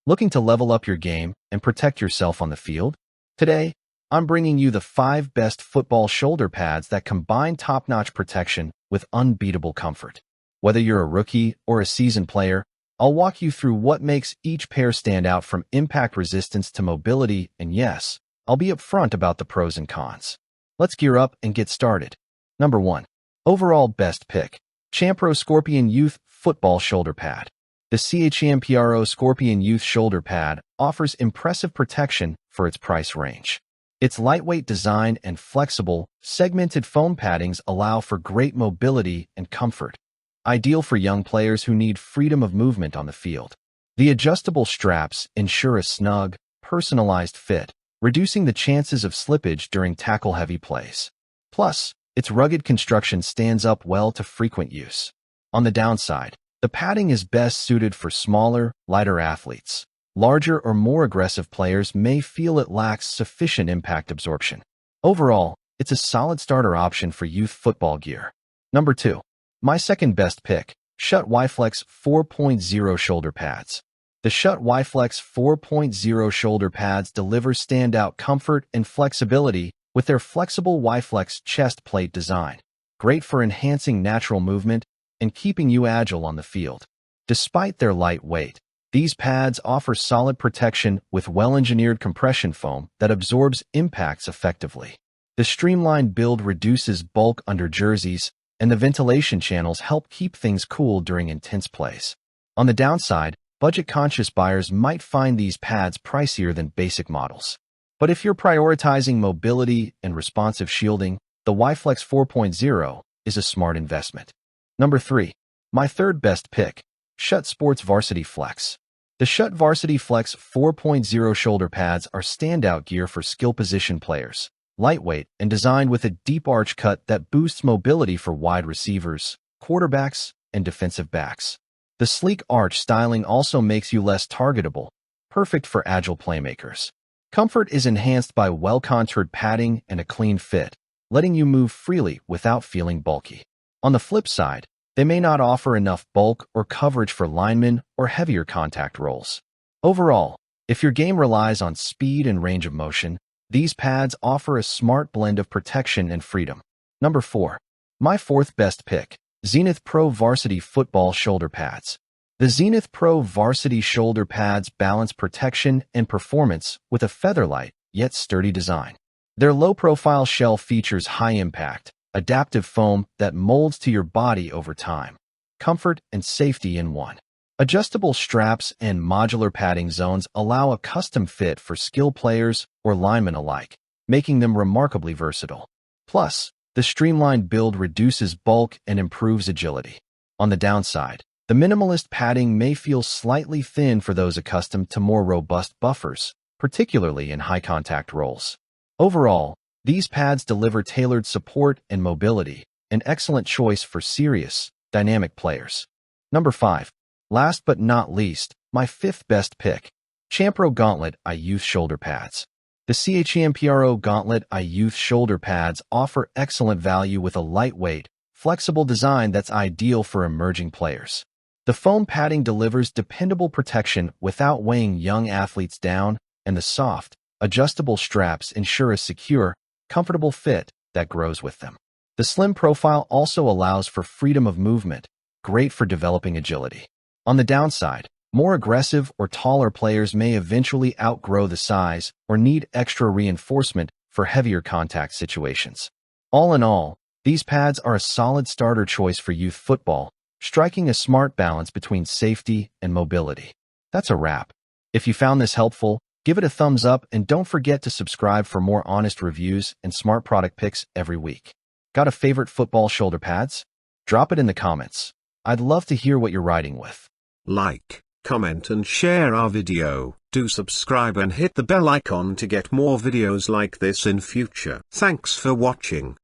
Looking to level up your game and protect yourself on the field? Today, I'm bringing you the 5 best football shoulder pads that combine top-notch protection with unbeatable comfort. Whether you're a rookie or a seasoned player, I'll walk you through what makes each pair stand out, from impact resistance to mobility, and yes, I'll be upfront about the pros and cons. Let's gear up and get started. Number 1. Overall best pick. Champro Scorpion Youth Football Shoulder Pad. The Champro Scorpion Youth Shoulder Pad offers impressive protection for its price range. Its lightweight design and flexible, segmented foam paddings allow for great mobility and comfort, ideal for young players who need freedom of movement on the field. The adjustable straps ensure a snug, personalized fit, reducing the chances of slippage during tackle-heavy plays. Plus, its rugged construction stands up well to frequent use. On the downside, the padding is best suited for smaller, lighter athletes. Larger or more aggressive players may feel it lacks sufficient impact absorption. Overall, it's a solid starter option for youth football gear. Number 2. My second best pick, Schutt Y-Flex 4.0 Shoulder Pads. The Schutt Y-Flex 4.0 shoulder pads deliver standout comfort and flexibility with their flexible Y-Flex chest plate design, great for enhancing natural movement and keeping you agile on the field. Despite their light weight, these pads offer solid protection with well-engineered compression foam that absorbs impacts effectively. The streamlined build reduces bulk under jerseys, and the ventilation channels help keep things cool during intense plays. On the downside, budget-conscious buyers might find these pads pricier than basic models. But if you're prioritizing mobility and responsive shielding, the Y-Flex 4.0 is a smart investment. Number 3. My third best pick, Schutt Sports Varsity Flex. The Schutt Varsity Flex 4.0 shoulder pads are standout gear for skill position players, lightweight and designed with a deep arch cut that boosts mobility for wide receivers, quarterbacks, and defensive backs. The sleek arch styling also makes you less targetable, perfect for agile playmakers. Comfort is enhanced by well-contoured padding and a clean fit, letting you move freely without feeling bulky. On the flip side, they may not offer enough bulk or coverage for linemen or heavier contact roles. Overall, if your game relies on speed and range of motion, these pads offer a smart blend of protection and freedom. Number 4. My fourth best pick, Xenith Pro Varsity Football Shoulder Pads. The Xenith Pro Varsity Shoulder Pads balance protection and performance with a feather-light, yet sturdy design. Their low-profile shell features high-impact, adaptive foam that molds to your body over time. Comfort and safety in one. Adjustable straps and modular padding zones allow a custom fit for skill players or linemen alike, making them remarkably versatile. Plus, the streamlined build reduces bulk and improves agility. On the downside, the minimalist padding may feel slightly thin for those accustomed to more robust buffers, particularly in high-contact roles. Overall, these pads deliver tailored support and mobility, an excellent choice for serious, dynamic players. Number 5. Last but not least, my fifth best pick, Champro Gauntlet I Youth Shoulder Pads. The Champro Gauntlet I Youth Shoulder Pads offer excellent value with a lightweight, flexible design that's ideal for emerging players. The foam padding delivers dependable protection without weighing young athletes down, and the soft, adjustable straps ensure a secure, comfortable fit that grows with them. The slim profile also allows for freedom of movement, great for developing agility. On the downside, more aggressive or taller players may eventually outgrow the size or need extra reinforcement for heavier contact situations. All in all, these pads are a solid starter choice for youth football, striking a smart balance between safety and mobility. That's a wrap. If you found this helpful, give it a thumbs up and don't forget to subscribe for more honest reviews and smart product picks every week. Got a favorite football shoulder pads? Drop it in the comments. I'd love to hear what you're riding with. Like, comment and share our video. Do subscribe and hit the bell icon to get more videos like this in future. Thanks for watching.